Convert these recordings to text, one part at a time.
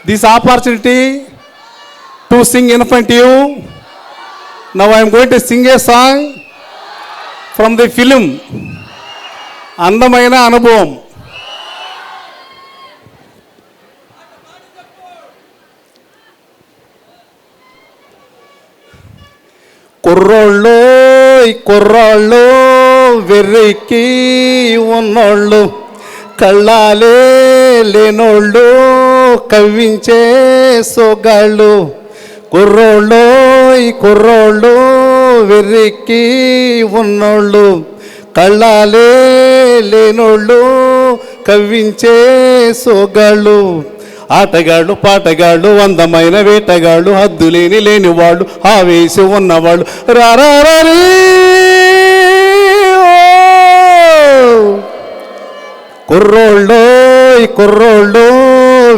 this opportunity to sing in front of you. Now I am going to sing a song from the film అందమైన అనుభవం. కుర్రోళ్ళు వెర్రికి ఉన్నోళ్ళు, కళ్ళాలే లేనోళ్ళు కవ్వించే సోగాళ్ళు. కుర్రోళ్ళు వెర్రికి ఉన్నోళ్ళు, కళ్ళాలే లేనోళ్ళు కవ్వించే సోగాళ్ళు. ఆటగాళ్ళు పాటగాళ్ళు అందమైన వేటగాళ్ళు, హద్దులేని లేని వాళ్ళు ఆవేశం ఉన్నవాళ్ళు. రారారీ కుర్రోళ్ళు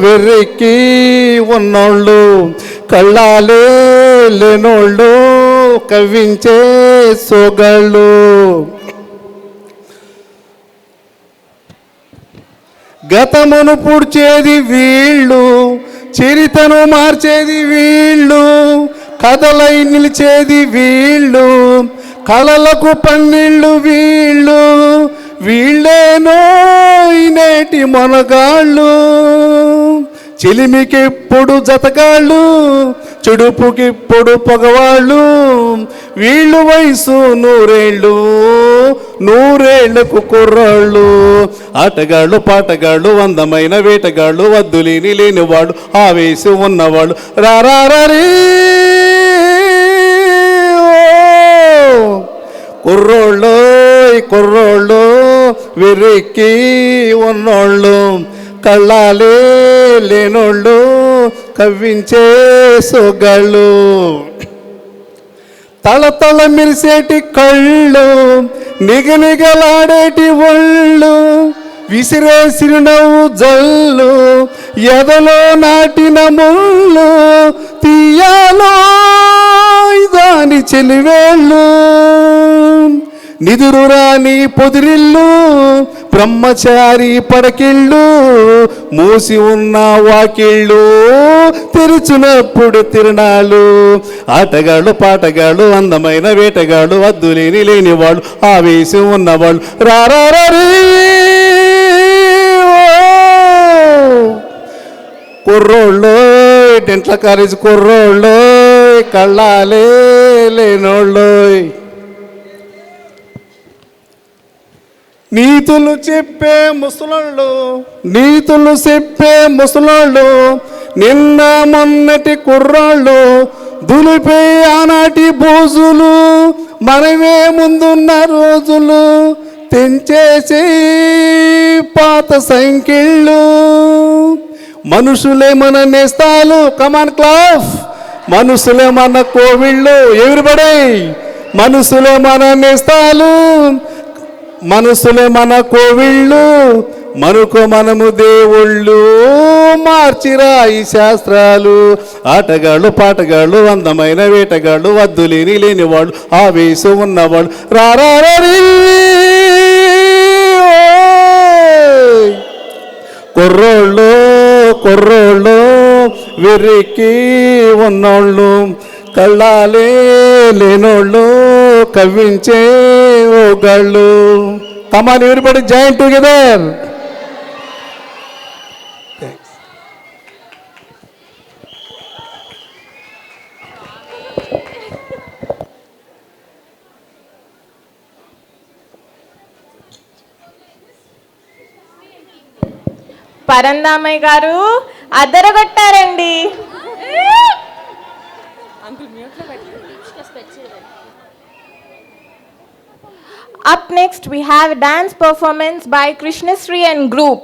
వెర్రికి ఉన్నోళ్ళు, కళ్ళాలే లేనోళ్ళు కవ్వించే సోగాళ్ళు. గతమును పుడ్చేది వీళ్ళు, చరితను మార్చేది వీళ్ళు, కథలై నిలిచేది వీళ్ళు, కళలకు పన్నీళ్ళు వీళ్ళు. వీళ్ళేనో నేటి మనగాళ్ళు, చెలిమికెప్పుడు జతగాళ్ళు, చెడుపుకిప్పుడు పగవాళ్ళు. వీళ్ళు వయసు నూరేళ్లకు కుర్రాళ్ళు. ఆటగాళ్ళు పాటగాళ్ళు అందమైన వేటగాళ్ళు, వద్దులేని లేనివాళ్ళు ఆవేశం ఉన్నవాళ్ళు. రారారీ కుర్రోళ్ళు వెర్రికి ఉన్నోళ్ళు, కళ్ళాలే లేనోళ్ళు కవ్వించే సోగాళ్ళు. తళతళ మెరిసేటి కళ్ళు, నిగనిగలాడేటి ఒళ్ళు, విసిరే సిరినవ్వు జల్లు, ఎదలో నాటిన ముళ్ళు, తీయాలో దాని చెలివేళ్ళు. నిదురు రాని పొదిరిల్లు, బ్రహ్మచారి పడకిళ్ళు, మూసి ఉన్న వాకిళ్ళు, తెరిచినప్పుడు తిరణాలు. ఆటగాళ్ళు పాటగాళ్ళు అందమైన వేటగాళ్ళు, వద్దులేని లేని వాళ్ళు ఆవేశం ఉన్నవాళ్ళు. రారారీ కుర్రోళ్ళు డెంట్ల కాలేజ్ కుర్రోళ్ళు, కళ్ళాలే లేనోళ్ళు. నీతులు చెప్పే ముసలోళ్ళు, నిన్న మొన్నటి కుర్రాళ్ళు, దులిపే ఆనాటి బోజులు, మనమే ముందున్న రోజులు, తెంచేసి పాత సంఖ్యళ్ళు. మనుషులే మన నేస్తాలు, కమాన్ క్లాస్. మనుషులే మన కోవిళ్ళు, ఎవ్రీబడీ. మనుషులే మన నేస్తాలు, మనసులే మన కోవిళ్ళు, మనము దేవుళ్ళు, మార్చిరా ఈ శాస్త్రాలు. ఆటగాళ్ళు పాటగాళ్ళు అందమైన వేటగాళ్ళు, వద్దులేని లేని వాళ్ళు ఆవేశం ఉన్నవాళ్ళు. రారారీ కుర్రోళ్ళు వెర్రికి ఉన్నోళ్ళు, కళ్ళాలే లేనోళ్ళు కవ్వించే ఓగాళ్ళు. Come on, everybody, join together. Thanks. Parandhamayya గారు అదరగొట్టారండి. Up next, we have a dance performance by Krishnasri and group.